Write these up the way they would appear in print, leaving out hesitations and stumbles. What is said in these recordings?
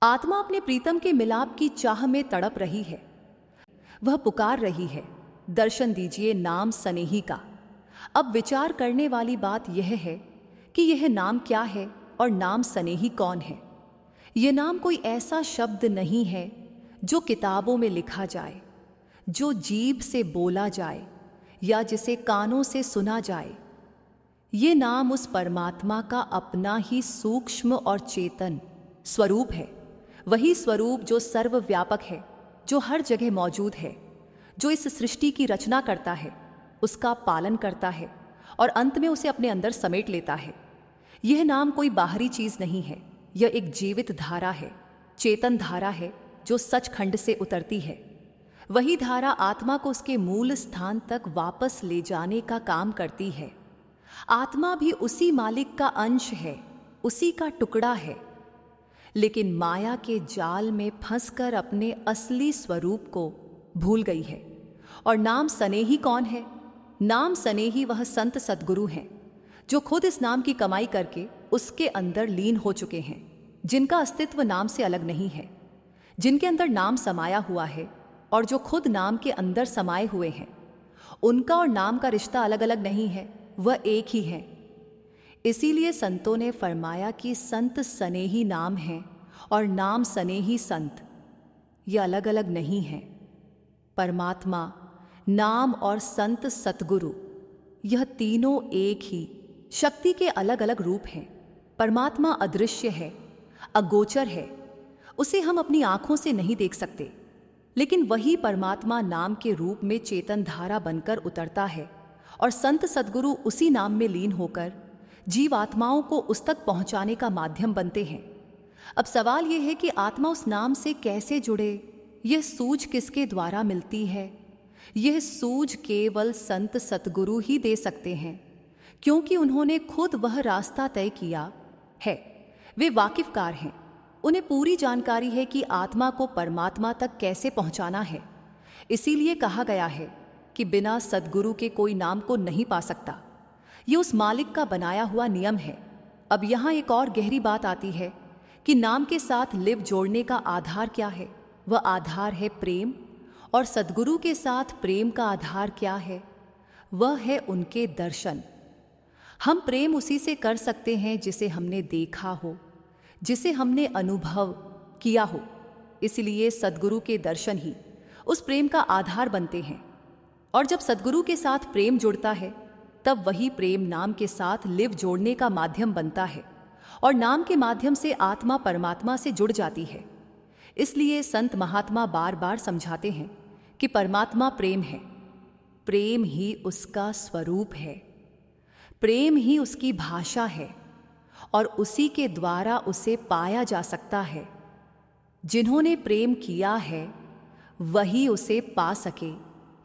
आत्मा अपने प्रीतम के मिलाप की चाह में तड़प रही है। वह पुकार रही है, दर्शन दीजिए नाम सनेही का। अब विचार करने वाली बात यह है कि यह नाम क्या है और नाम सनेही कौन है। यह नाम कोई ऐसा शब्द नहीं है जो किताबों में लिखा जाए, जो जीभ से बोला जाए या जिसे कानों से सुना जाए। ये नाम उस परमात्मा का अपना ही सूक्ष्म और चेतन स्वरूप है। वही स्वरूप जो सर्वव्यापक है, जो हर जगह मौजूद है, जो इस सृष्टि की रचना करता है, उसका पालन करता है और अंत में उसे अपने अंदर समेट लेता है। यह नाम कोई बाहरी चीज नहीं है, यह एक जीवित धारा है, चेतन धारा है जो सचखंड से उतरती है। वही धारा आत्मा को उसके मूल स्थान तक वापस ले जाने का काम करती है। आत्मा भी उसी मालिक का अंश है, उसी का टुकड़ा है, लेकिन माया के जाल में फंसकर अपने असली स्वरूप को भूल गई है। और नाम सनेही कौन है? नाम सनेही वह संत सद्गुरु हैं जो खुद इस नाम की कमाई करके उसके अंदर लीन हो चुके हैं, जिनका अस्तित्व नाम से अलग नहीं है, जिनके अंदर नाम समाया हुआ है और जो खुद नाम के अंदर समाये हुए हैं। उनका और नाम का रिश्ता अलग अलग नहीं है, वह एक ही है। इसीलिए संतों ने फरमाया कि संत सनेही नाम है और नाम सनेही संत, ये अलग अलग नहीं है। परमात्मा, नाम और संत सतगुरु, यह तीनों एक ही शक्ति के अलग अलग रूप हैं। परमात्मा अदृश्य है, अगोचर है, उसे हम अपनी आंखों से नहीं देख सकते, लेकिन वही परमात्मा नाम के रूप में चेतन धारा बनकर उतरता है और संत सद्गुरु उसी नाम में लीन होकर जीवात्माओं को उस तक पहुंचाने का माध्यम बनते हैं। अब सवाल यह है कि आत्मा उस नाम से कैसे जुड़े, यह सूझ किसके द्वारा मिलती है? यह सूझ केवल संत सतगुरु ही दे सकते हैं, क्योंकि उन्होंने खुद वह रास्ता तय किया है। वे वाकिफकार हैं, उन्हें पूरी जानकारी है कि आत्मा को परमात्मा तक कैसे पहुंचाना है। इसीलिए कहा गया है कि बिना सद्गुरु के कोई नाम को नहीं पा सकता। ये उस मालिक का बनाया हुआ नियम है। अब यहाँ एक और गहरी बात आती है कि नाम के साथ लिव जोड़ने का आधार क्या है? वह आधार है प्रेम, और सद्गुरु के साथ प्रेम का आधार क्या है? वह है उनके दर्शन। हम प्रेम उसी से कर सकते हैं जिसे हमने देखा हो, जिसे हमने अनुभव किया हो। इसलिए सद्गुरु के दर्शन ही उस प्रेम का आधार बनते हैं। और जब सद्गुरु के साथ प्रेम जुड़ता है, तब वही प्रेम नाम के साथ लिव जोड़ने का माध्यम बनता है और नाम के माध्यम से आत्मा परमात्मा से जुड़ जाती है। इसलिए संत महात्मा बार बार समझाते हैं कि परमात्मा प्रेम है, प्रेम ही उसका स्वरूप है, प्रेम ही उसकी भाषा है और उसी के द्वारा उसे पाया जा सकता है। जिन्होंने प्रेम किया है वही उसे पा सके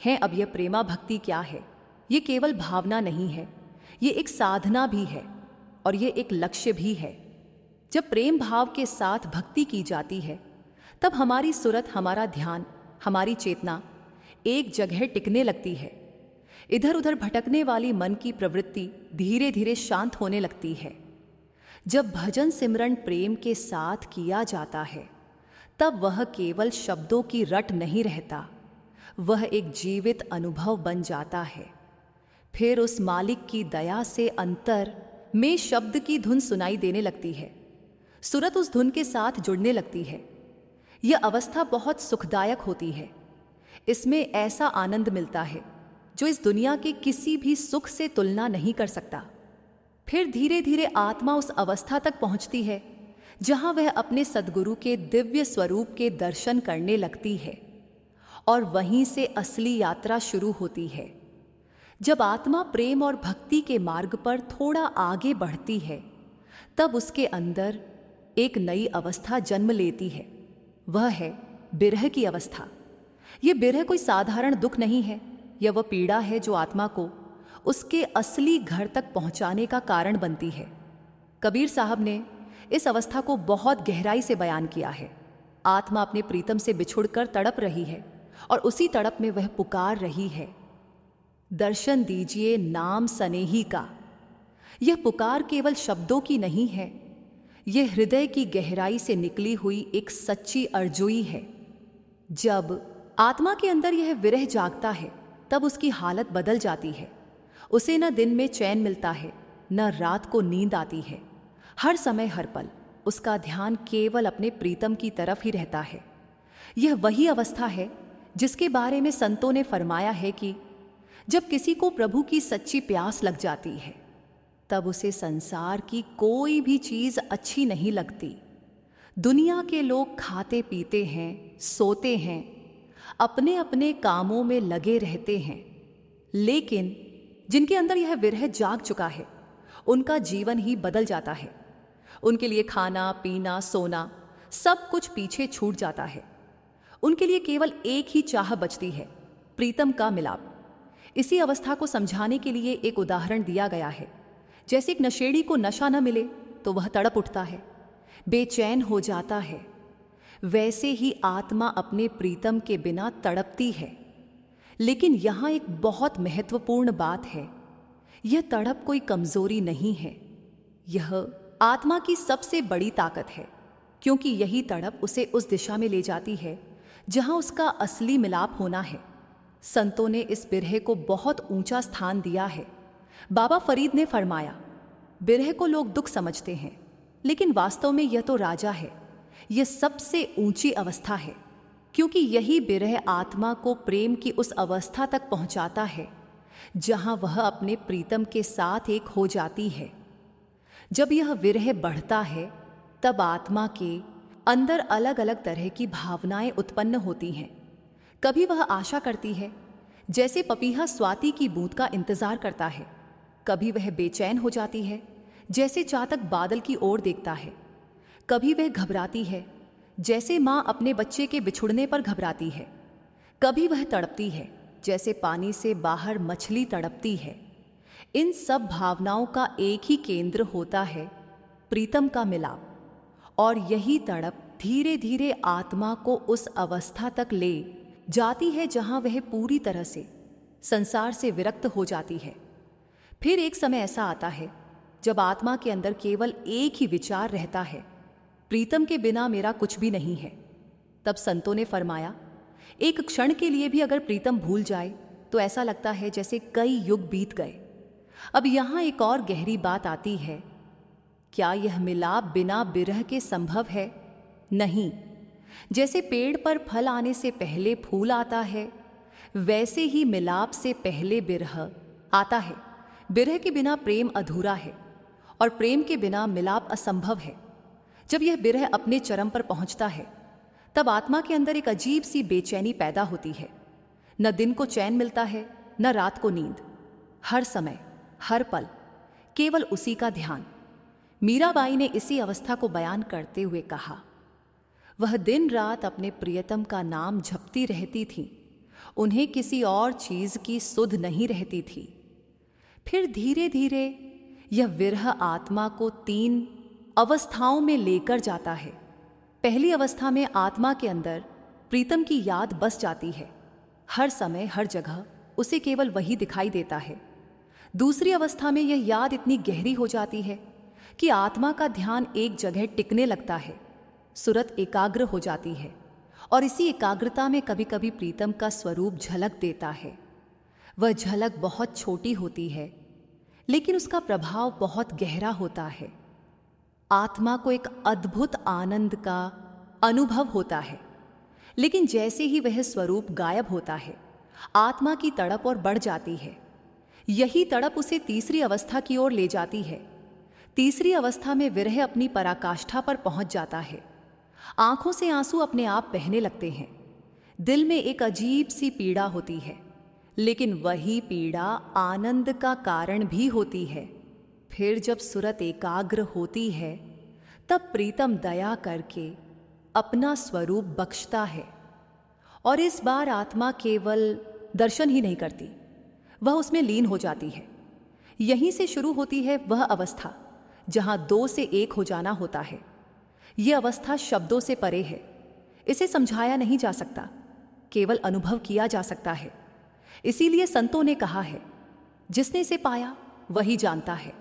हैं। अब यह प्रेमा भक्ति क्या है? ये केवल भावना नहीं है, ये एक साधना भी है और ये एक लक्ष्य भी है। जब प्रेम भाव के साथ भक्ति की जाती है, तब हमारी सुरत, हमारा ध्यान, हमारी चेतना एक जगह टिकने लगती है। इधर उधर भटकने वाली मन की प्रवृत्ति धीरे धीरे शांत होने लगती है। जब भजन सिमरन प्रेम के साथ किया जाता है, तब वह केवल शब्दों की रट नहीं रहता, वह एक जीवित अनुभव बन जाता है। फिर उस मालिक की दया से अंतर में शब्द की धुन सुनाई देने लगती है, सुरत उस धुन के साथ जुड़ने लगती है। यह अवस्था बहुत सुखदायक होती है। इसमें ऐसा आनंद मिलता है जो इस दुनिया के किसी भी सुख से तुलना नहीं कर सकता। फिर धीरे धीरे आत्मा उस अवस्था तक पहुंचती है जहां वह अपने सद्गुरु के दिव्य स्वरूप के दर्शन करने लगती है और वहीं से असली यात्रा शुरू होती है। जब आत्मा प्रेम और भक्ति के मार्ग पर थोड़ा आगे बढ़ती है, तब उसके अंदर एक नई अवस्था जन्म लेती है। वह है बिरह की अवस्था। यह बिरह कोई साधारण दुख नहीं है, यह वह पीड़ा है जो आत्मा को उसके असली घर तक पहुंचाने का कारण बनती है। कबीर साहब ने इस अवस्था को बहुत गहराई से बयान किया है। आत्मा अपने प्रीतम से बिछुड़कर तड़प रही है और उसी तड़प में वह पुकार रही है, दर्शन दीजिए नाम सनेही का। यह पुकार केवल शब्दों की नहीं है, ये हृदय की गहराई से निकली हुई एक सच्ची अर्जुई है। जब आत्मा के अंदर यह विरह जागता है तब उसकी हालत बदल जाती है। उसे न दिन में चैन मिलता है, न रात को नींद आती है। हर समय हर पल उसका ध्यान केवल अपने प्रीतम की तरफ ही रहता है। यह वही अवस्था है जिसके बारे में संतों ने फरमाया है कि जब किसी को प्रभु की सच्ची प्यास लग जाती है तब उसे संसार की कोई भी चीज अच्छी नहीं लगती। दुनिया के लोग खाते पीते हैं, सोते हैं, अपने अपने कामों में लगे रहते हैं, लेकिन जिनके अंदर यह विरह जाग चुका है उनका जीवन ही बदल जाता है। उनके लिए खाना पीना सोना सब कुछ पीछे छूट जाता है। उनके लिए केवल एक ही चाह बचती है, प्रीतम का मिलाप। इसी अवस्था को समझाने के लिए एक उदाहरण दिया गया है। जैसे एक नशेड़ी को नशा न मिले तो वह तड़प उठता है, बेचैन हो जाता है, वैसे ही आत्मा अपने प्रीतम के बिना तड़पती है। लेकिन यहाँ एक बहुत महत्वपूर्ण बात है, यह तड़प कोई कमजोरी नहीं है, यह आत्मा की सबसे बड़ी ताकत है, क्योंकि यही तड़प उसे उस दिशा में ले जाती है जहाँ उसका असली मिलाप होना है। संतों ने इस बिरह को बहुत ऊंचा स्थान दिया है। बाबा फरीद ने फरमाया, बिरह को लोग दुख समझते हैं, लेकिन वास्तव में यह तो राजा है, यह सबसे ऊंची अवस्था है, क्योंकि यही बिरह आत्मा को प्रेम की उस अवस्था तक पहुंचाता है जहां वह अपने प्रीतम के साथ एक हो जाती है। जब यह विरह बढ़ता है तब आत्मा के अंदर अलग अलग तरह की भावनाएं उत्पन्न होती हैं। कभी वह आशा करती है, जैसे पपीहा स्वाति की बूंद का इंतजार करता है। कभी वह बेचैन हो जाती है, जैसे चातक बादल की ओर देखता है। कभी वह घबराती है, जैसे माँ अपने बच्चे के बिछुड़ने पर घबराती है। कभी वह तड़पती है, जैसे पानी से बाहर मछली तड़पती है। इन सब भावनाओं का एक ही केंद्र होता है, प्रीतम का मिलाप, और यही तड़प धीरे धीरे आत्मा को उस अवस्था तक ले जाती है जहां वह पूरी तरह से संसार से विरक्त हो जाती है। फिर एक समय ऐसा आता है जब आत्मा के अंदर केवल एक ही विचार रहता है, प्रीतम के बिना मेरा कुछ भी नहीं है। तब संतों ने फरमाया, एक क्षण के लिए भी अगर प्रीतम भूल जाए तो ऐसा लगता है जैसे कई युग बीत गए। अब यहाँ एक और गहरी बात आती है, क्या यह मिलाप बिना बिरह के संभव है? नहीं। जैसे पेड़ पर फल आने से पहले फूल आता है, वैसे ही मिलाप से पहले बिरह आता है। बिरह के बिना प्रेम अधूरा है और प्रेम के बिना मिलाप असंभव है। जब यह बिरह अपने चरम पर पहुंचता है तब आत्मा के अंदर एक अजीब सी बेचैनी पैदा होती है। न दिन को चैन मिलता है, न रात को नींद। हर समय हर पल केवल उसी का ध्यान। मीराबाई ने इसी अवस्था को बयान करते हुए कहा, वह दिन रात अपने प्रियतम का नाम जपती रहती थी, उन्हें किसी और चीज की सुध नहीं रहती थी। फिर धीरे धीरे यह विरह आत्मा को 3 अवस्थाओं में लेकर जाता है। पहली अवस्था में आत्मा के अंदर प्रीतम की याद बस जाती है। हर समय हर जगह उसे केवल वही दिखाई देता है। दूसरी अवस्था में यह याद इतनी गहरी हो जाती है कि आत्मा का ध्यान एक जगह टिकने लगता है, सुरत एकाग्र हो जाती है, और इसी एकाग्रता में कभी कभी प्रीतम का स्वरूप झलक देता है। वह झलक बहुत छोटी होती है, लेकिन उसका प्रभाव बहुत गहरा होता है। आत्मा को एक अद्भुत आनंद का अनुभव होता है, लेकिन जैसे ही वह स्वरूप गायब होता है, आत्मा की तड़प और बढ़ जाती है। यही तड़प उसे तीसरी अवस्था की ओर ले जाती है। तीसरी अवस्था में विरह अपनी पराकाष्ठा पर पहुंच जाता है। आंखों से आंसू अपने आप बहने लगते हैं। दिल में एक अजीब सी पीड़ा होती है, लेकिन वही पीड़ा आनंद का कारण भी होती है। फिर जब सुरत एकाग्र होती है तब प्रीतम दया करके अपना स्वरूप बख्शता है, और इस बार आत्मा केवल दर्शन ही नहीं करती, वह उसमें लीन हो जाती है। यहीं से शुरू होती है वह अवस्था जहां 2 से 1 हो जाना होता है। यह अवस्था शब्दों से परे है, इसे समझाया नहीं जा सकता, केवल अनुभव किया जा सकता है। इसीलिए संतों ने कहा है, जिसने इसे पाया वही जानता है।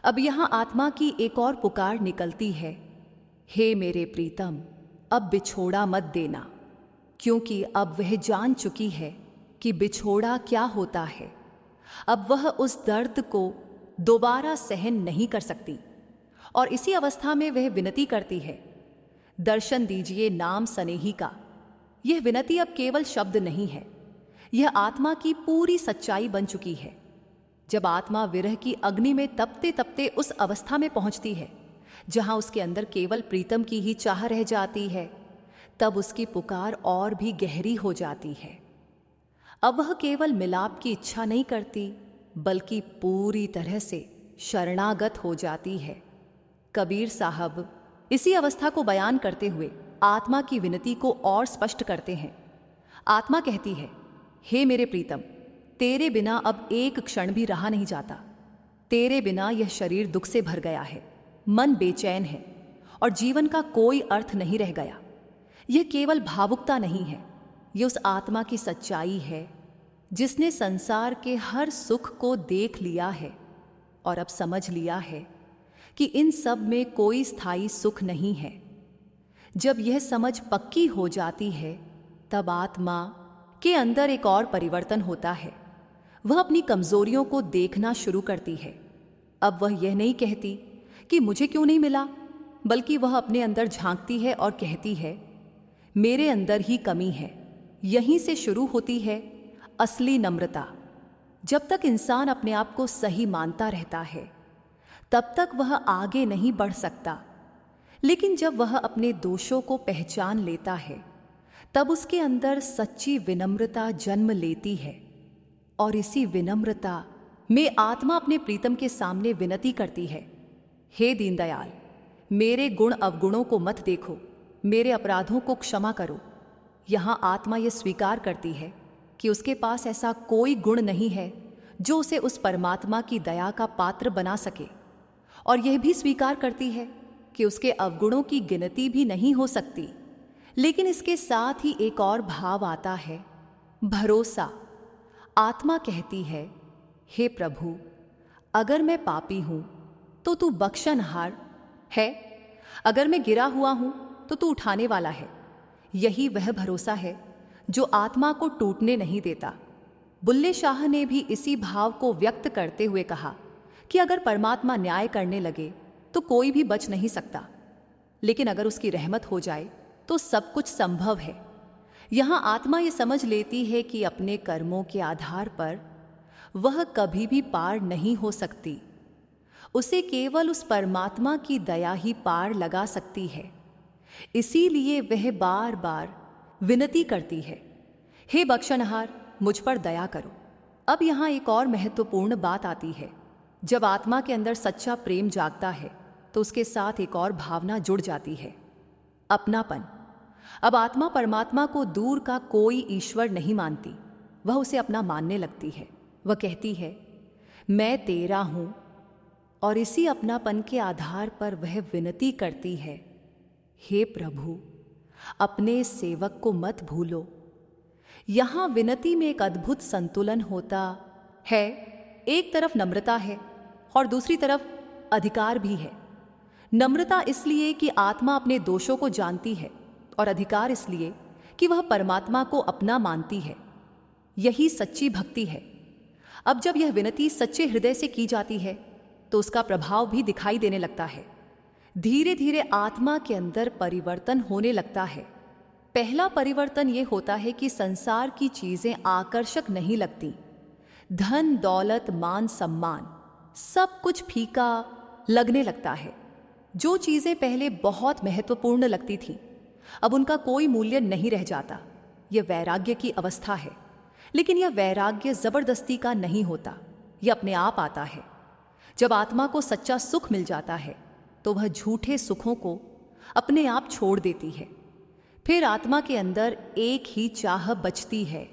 अब यहाँ आत्मा की एक और पुकार निकलती है, हे मेरे प्रीतम, अब बिछोड़ा मत देना, क्योंकि अब वह जान चुकी है कि बिछोड़ा क्या होता है। अब वह उस दर्द को दोबारा सहन नहीं कर सकती और इसी अवस्था में वह विनती करती है, दर्शन दीजिए नाम सनेही का। यह विनती अब केवल शब्द नहीं है, यह आत्मा की पूरी सच्चाई बन चुकी है। जब आत्मा विरह की अग्नि में तपते तपते उस अवस्था में पहुंचती है जहां उसके अंदर केवल प्रीतम की ही चाह रह जाती है, तब उसकी पुकार और भी गहरी हो जाती है। अब वह केवल मिलाप की इच्छा नहीं करती, बल्कि पूरी तरह से शरणागत हो जाती है। कबीर साहब इसी अवस्था को बयान करते हुए आत्मा की विनती को और स्पष्ट करते हैं। आत्मा कहती है, हे मेरे प्रीतम, तेरे बिना अब एक क्षण भी रहा नहीं जाता। तेरे बिना यह शरीर दुख से भर गया है, मन बेचैन है और जीवन का कोई अर्थ नहीं रह गया। यह केवल भावुकता नहीं है, यह उस आत्मा की सच्चाई है जिसने संसार के हर सुख को देख लिया है और अब समझ लिया है कि इन सब में कोई स्थायी सुख नहीं है। जब यह समझ पक्की हो जाती है, तब आत्मा के अंदर एक और परिवर्तन होता है। वह अपनी कमजोरियों को देखना शुरू करती है। अब वह यह नहीं कहती कि मुझे क्यों नहीं मिला, बल्कि वह अपने अंदर झांकती है और कहती है, मेरे अंदर ही कमी है। यहीं से शुरू होती है असली नम्रता। जब तक इंसान अपने आप को सही मानता रहता है, तब तक वह आगे नहीं बढ़ सकता। लेकिन जब वह अपने दोषों को पहचान लेता है, तब उसके अंदर सच्ची विनम्रता जन्म लेती है और इसी विनम्रता में आत्मा अपने प्रीतम के सामने विनती करती है, हे दीनदयाल, मेरे गुण अवगुणों को मत देखो, मेरे अपराधों को क्षमा करो। यहाँ आत्मा यह स्वीकार करती है कि उसके पास ऐसा कोई गुण नहीं है जो उसे उस परमात्मा की दया का पात्र बना सके, और यह भी स्वीकार करती है कि उसके अवगुणों की गिनती भी नहीं हो सकती। लेकिन इसके साथ ही एक और भाव आता है, भरोसा। आत्मा कहती है, हे प्रभु, अगर मैं पापी हूं तो तू बख्शनहार है, अगर मैं गिरा हुआ हूं तो तू उठाने वाला है। यही वह भरोसा है जो आत्मा को टूटने नहीं देता। बुल्ले शाह ने भी इसी भाव को व्यक्त करते हुए कहा कि अगर परमात्मा न्याय करने लगे तो कोई भी बच नहीं सकता, लेकिन अगर उसकी रहमत हो जाए तो सब कुछ संभव है। यहाँ आत्मा ये समझ लेती है कि अपने कर्मों के आधार पर वह कभी भी पार नहीं हो सकती, उसे केवल उस परमात्मा की दया ही पार लगा सकती है। इसीलिए वह बार बार विनती करती है, हे बख्शनहार, मुझ पर दया करो। अब यहाँ एक और महत्वपूर्ण बात आती है। जब आत्मा के अंदर सच्चा प्रेम जागता है तो उसके साथ एक और भावना जुड़ जाती है, अपनापन। अब आत्मा परमात्मा को दूर का कोई ईश्वर नहीं मानती, वह उसे अपना मानने लगती है। वह कहती है, मैं तेरा हूं, और इसी अपनापन के आधार पर वह विनती करती है, हे प्रभु, अपने सेवक को मत भूलो। यहां विनती में एक अद्भुत संतुलन होता है। एक तरफ नम्रता है और दूसरी तरफ अधिकार भी है। नम्रता इसलिए कि आत्मा अपने दोषों को जानती है, और अधिकार इसलिए कि वह परमात्मा को अपना मानती है। यही सच्ची भक्ति है। अब जब यह विनती सच्चे हृदय से की जाती है तो उसका प्रभाव भी दिखाई देने लगता है। धीरे धीरे आत्मा के अंदर परिवर्तन होने लगता है। पहला परिवर्तन यह होता है कि संसार की चीजें आकर्षक नहीं लगती। धन, दौलत, मान, सम्मान, सब कुछ फीका लगने लगता है। जो चीजें पहले बहुत महत्वपूर्ण लगती थीं, अब उनका कोई मूल्य नहीं रह जाता। यह वैराग्य की अवस्था है, लेकिन यह वैराग्य जबरदस्ती का नहीं होता, यह अपने आप आता है। जब आत्मा को सच्चा सुख मिल जाता है तो वह झूठे सुखों को अपने आप छोड़ देती है। फिर आत्मा के अंदर एक ही चाह बचती है,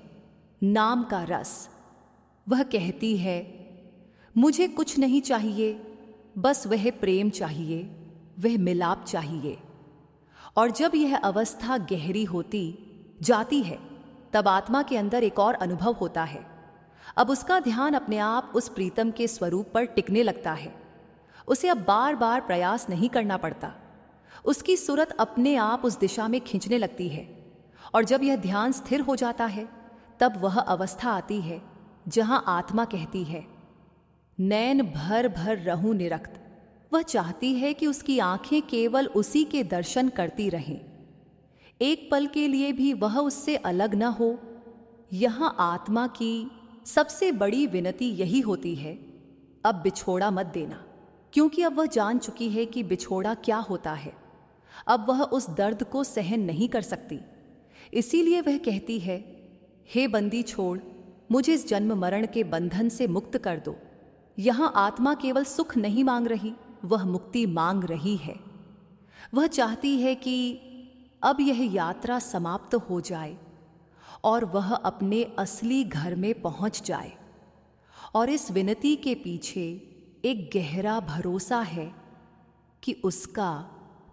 नाम का रस। वह कहती है, मुझे कुछ नहीं चाहिए, बस वह प्रेम चाहिए, वह मिलाप चाहिए। और जब यह अवस्था गहरी होती जाती है, तब आत्मा के अंदर एक और अनुभव होता है। अब उसका ध्यान अपने आप उस प्रीतम के स्वरूप पर टिकने लगता है। उसे अब बार बार प्रयास नहीं करना पड़ता। उसकी सूरत अपने आप उस दिशा में खींचने लगती है, और जब यह ध्यान स्थिर हो जाता है तब वह अवस्था आती है जहां आत्मा कहती है, नैन भर भर रहूं निरक्त। वह चाहती है कि उसकी आंखें केवल उसी के दर्शन करती रहें, एक पल के लिए भी वह उससे अलग न हो। यहां आत्मा की सबसे बड़ी विनती यही होती है, अब बिछोड़ा मत देना, क्योंकि अब वह जान चुकी है कि बिछोड़ा क्या होता है। अब वह उस दर्द को सहन नहीं कर सकती, इसीलिए वह कहती है, हे बंदी छोड़, मुझे इस जन्म मरण के बंधन से मुक्त कर दो। यहां आत्मा केवल सुख नहीं मांग रही, वह मुक्ति मांग रही है। वह चाहती है कि अब यह यात्रा समाप्त हो जाए और वह अपने असली घर में पहुंच जाए। और इस विनती के पीछे एक गहरा भरोसा है कि उसका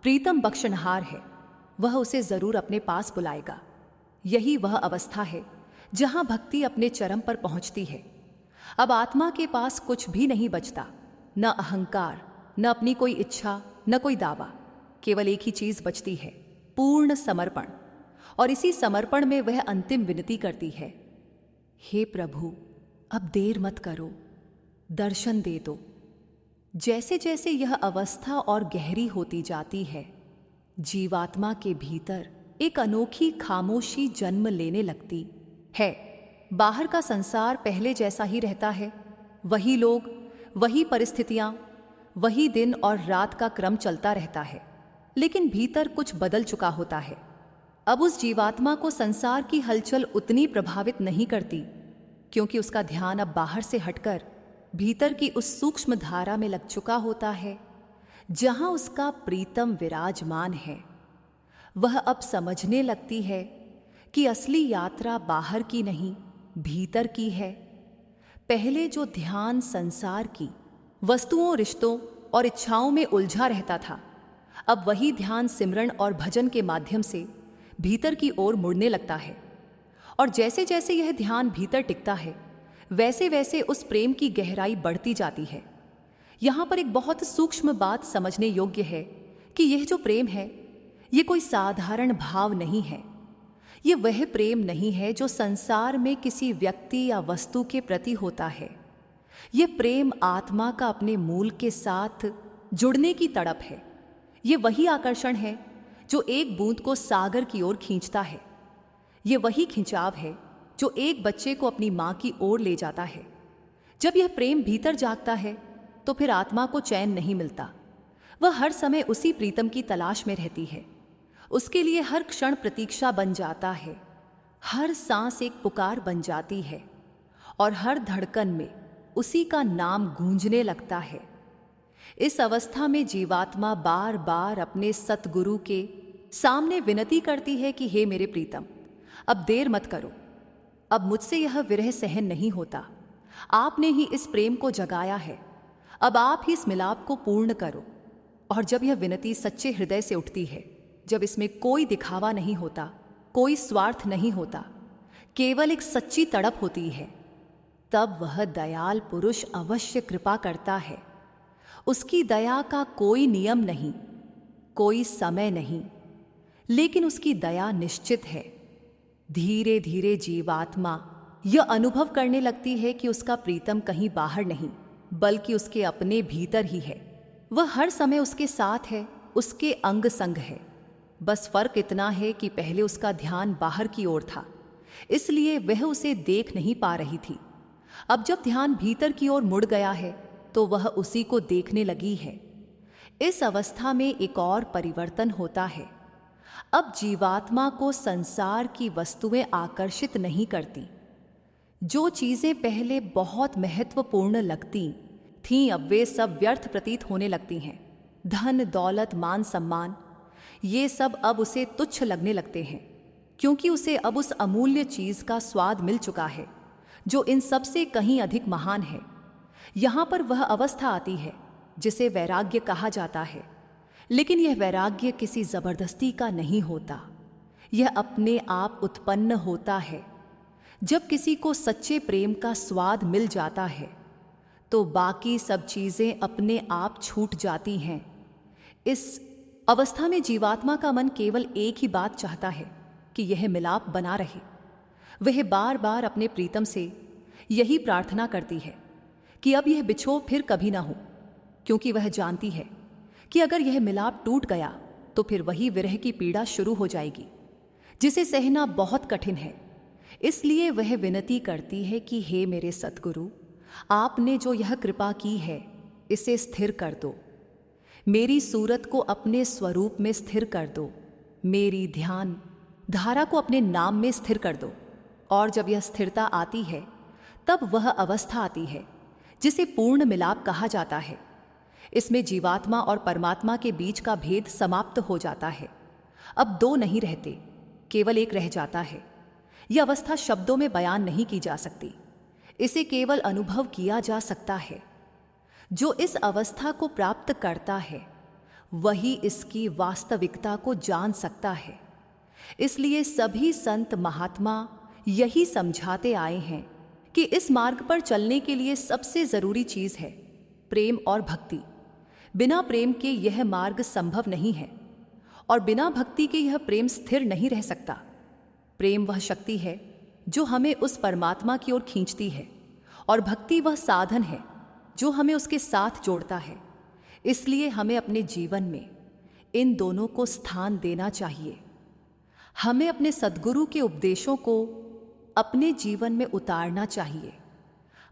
प्रीतम बख्शनहार है, वह उसे जरूर अपने पास बुलाएगा। यही वह अवस्था है जहां भक्ति अपने चरम पर पहुंचती है। अब आत्मा के पास कुछ भी नहीं बचता, न अहंकार, न अपनी कोई इच्छा, न कोई दावा। केवल एक ही चीज बचती है, पूर्ण समर्पण। और इसी समर्पण में वह अंतिम विनती करती है, हे प्रभु, अब देर मत करो, दर्शन दे दो। जैसे जैसे यह अवस्था और गहरी होती जाती है, जीवात्मा के भीतर एक अनोखी खामोशी जन्म लेने लगती है। बाहर का संसार पहले जैसा ही रहता है, वही लोग, वही परिस्थितियां, वही दिन और रात का क्रम चलता रहता है, लेकिन भीतर कुछ बदल चुका होता है। अब उस जीवात्मा को संसार की हलचल उतनी प्रभावित नहीं करती, क्योंकि उसका ध्यान अब बाहर से हटकर भीतर की उस सूक्ष्म धारा में लग चुका होता है जहां उसका प्रीतम विराजमान है। वह अब समझने लगती है कि असली यात्रा बाहर की नहीं, भीतर की है। पहले जो ध्यान संसार की वस्तुओं, रिश्तों और इच्छाओं में उलझा रहता था, अब वही ध्यान सिमरन और भजन के माध्यम से भीतर की ओर मुड़ने लगता है। और जैसे जैसे यह ध्यान भीतर टिकता है, वैसे वैसे उस प्रेम की गहराई बढ़ती जाती है। यहाँ पर एक बहुत सूक्ष्म बात समझने योग्य है कि यह जो प्रेम है, ये कोई साधारण भाव नहीं है। ये वह प्रेम नहीं है जो संसार में किसी व्यक्ति या वस्तु के प्रति होता है। ये प्रेम आत्मा का अपने मूल के साथ जुड़ने की तड़प है। ये वही आकर्षण है जो एक बूंद को सागर की ओर खींचता है। ये वही खिंचाव है जो एक बच्चे को अपनी मां की ओर ले जाता है। जब यह प्रेम भीतर जागता है तो फिर आत्मा को चैन नहीं मिलता। वह हर समय उसी प्रीतम की तलाश में रहती है। उसके लिए हर क्षण प्रतीक्षा बन जाता है, हर सांस एक पुकार बन जाती है, और हर धड़कन में उसी का नाम गूंजने लगता है। इस अवस्था में जीवात्मा बार बार अपने सतगुरु के सामने विनती करती है कि हे मेरे प्रीतम, अब देर मत करो, अब मुझसे यह विरह सहन नहीं होता। आपने ही इस प्रेम को जगाया है, अब आप ही इस मिलाप को पूर्ण करो। और जब यह विनती सच्चे हृदय से उठती है, जब इसमें कोई दिखावा नहीं होता, कोई स्वार्थ नहीं होता, केवल एक सच्ची तड़प होती है, तब वह दयाल पुरुष अवश्य कृपा करता है। उसकी दया का कोई नियम नहीं, कोई समय नहीं, लेकिन उसकी दया निश्चित है। धीरे धीरे जीवात्मा यह अनुभव करने लगती है कि उसका प्रीतम कहीं बाहर नहीं, बल्कि उसके अपने भीतर ही है। वह हर समय उसके साथ है, उसके अंग संग है। बस फर्क इतना है कि पहले उसका ध्यान बाहर की ओर था, इसलिए वह उसे देख नहीं पा रही थी। अब जब ध्यान भीतर की ओर मुड़ गया है तो वह उसी को देखने लगी है। इस अवस्था में एक और परिवर्तन होता है। अब जीवात्मा को संसार की वस्तुएं आकर्षित नहीं करती। जो चीजें पहले बहुत महत्वपूर्ण लगती थीं, अब वे सब व्यर्थ प्रतीत होने लगती हैं। धन, दौलत, मान सम्मान, ये सब अब उसे तुच्छ लगने लगते हैं, क्योंकि उसे अब उस अमूल्य चीज का स्वाद मिल चुका है जो इन सब से कहीं अधिक महान है। यहाँ पर वह अवस्था आती है जिसे वैराग्य कहा जाता है, लेकिन यह वैराग्य किसी जबरदस्ती का नहीं होता, यह अपने आप उत्पन्न होता है। जब किसी को सच्चे प्रेम का स्वाद मिल जाता है तो बाकी सब चीजें अपने आप छूट जाती हैं। इस अवस्था में जीवात्मा का मन केवल एक ही बात चाहता है कि यह मिलाप बना रहे। वह बार बार अपने प्रीतम से यही प्रार्थना करती है कि अब यह बिछोह फिर कभी ना हो, क्योंकि वह जानती है कि अगर यह मिलाप टूट गया तो फिर वही विरह की पीड़ा शुरू हो जाएगी, जिसे सहना बहुत कठिन है। इसलिए वह विनती करती है कि हे मेरे सतगुरु, आपने जो यह कृपा की है इसे स्थिर कर दो, मेरी सूरत को अपने स्वरूप में स्थिर कर दो, मेरी ध्यान धारा को अपने नाम में स्थिर कर दो। और जब यह स्थिरता आती है तब वह अवस्था आती है जिसे पूर्ण मिलाप कहा जाता है। इसमें जीवात्मा और परमात्मा के बीच का भेद समाप्त हो जाता है। अब दो नहीं रहते, केवल एक रह जाता है। यह अवस्था शब्दों में बयान नहीं की जा सकती, इसे केवल अनुभव किया जा सकता है। जो इस अवस्था को प्राप्त करता है वही इसकी वास्तविकता को जान सकता है। इसलिए सभी संत महात्मा यही समझाते आए हैं कि इस मार्ग पर चलने के लिए सबसे जरूरी चीज है प्रेम और भक्ति। बिना प्रेम के यह मार्ग संभव नहीं है और बिना भक्ति के यह प्रेम स्थिर नहीं रह सकता। प्रेम वह शक्ति है जो हमें उस परमात्मा की ओर खींचती है और भक्ति वह साधन है जो हमें उसके साथ जोड़ता है। इसलिए हमें अपने जीवन में इन दोनों को स्थान देना चाहिए। हमें अपने सद्गुरु के उपदेशों को अपने जीवन में उतारना चाहिए।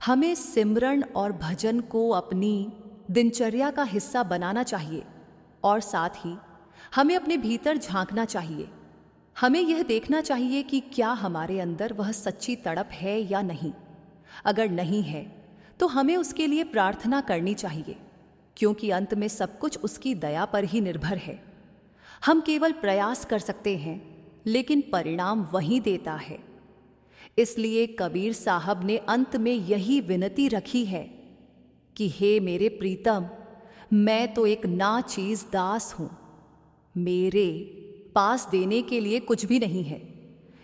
हमें सिमरन और भजन को अपनी दिनचर्या का हिस्सा बनाना चाहिए और साथ ही हमें अपने भीतर झांकना चाहिए। हमें यह देखना चाहिए कि क्या हमारे अंदर वह सच्ची तड़प है या नहीं। अगर नहीं है तो हमें उसके लिए प्रार्थना करनी चाहिए, क्योंकि अंत में सब कुछ उसकी दया पर ही निर्भर है। हम केवल प्रयास कर सकते हैं, लेकिन परिणाम वही देता है। इसलिए कबीर साहब ने अंत में यही विनती रखी है कि हे मेरे प्रीतम, मैं तो एक नाचीज दास हूं, मेरे पास देने के लिए कुछ भी नहीं है।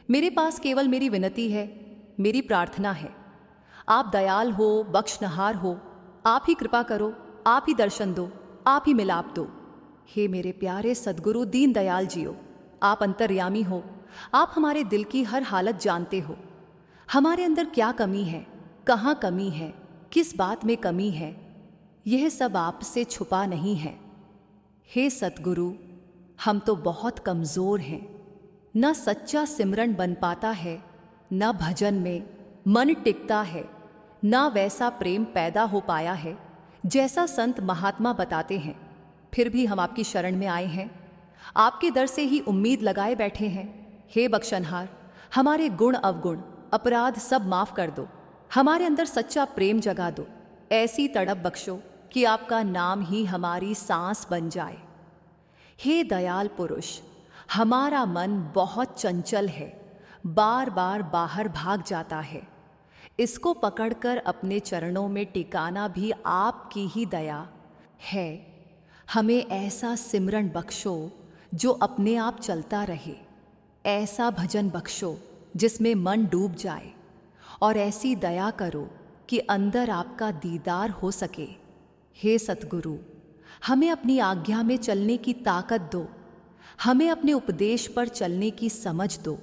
मेरे पास केवल मेरी विनती है, मेरी प्रार्थना है। आप दयाल हो, बख्शनहार हो, आप ही कृपा करो, आप ही दर्शन दो, आप ही मिलाप दो। हे मेरे प्यारे सद्गुरु दीन दयाल जियो, आप अंतर्यामी हो, आप हमारे दिल की हर हालत जानते हो। हमारे अंदर क्या कमी है, कहाँ कमी है, किस बात में कमी है, यह सब आपसे छुपा नहीं है। हे सतगुरु, हम तो बहुत कमज़ोर हैं। न सच्चा सिमरन बन पाता है, न भजन में मन टिकता है, न वैसा प्रेम पैदा हो पाया है जैसा संत महात्मा बताते हैं। फिर भी हम आपकी शरण में आए हैं, आपके दर से ही उम्मीद लगाए बैठे हैं। हे बख्शनहार, हमारे गुण अवगुण अपराध सब माफ कर दो, हमारे अंदर सच्चा प्रेम जगा दो। ऐसी तड़प बख्शो कि आपका नाम ही हमारी सांस बन जाए। हे दयाल पुरुष, हमारा मन बहुत चंचल है, बार बार बाहर भाग जाता है। इसको पकड़कर अपने चरणों में टिकाना भी आपकी ही दया है। हमें ऐसा सिमरन बख्शो जो अपने आप चलता रहे, ऐसा भजन बख्शो जिसमें मन डूब जाए, और ऐसी दया करो कि अंदर आपका दीदार हो सके। हे सतगुरु, हमें अपनी आज्ञा में चलने की ताकत दो, हमें अपने उपदेश पर चलने की समझ दो।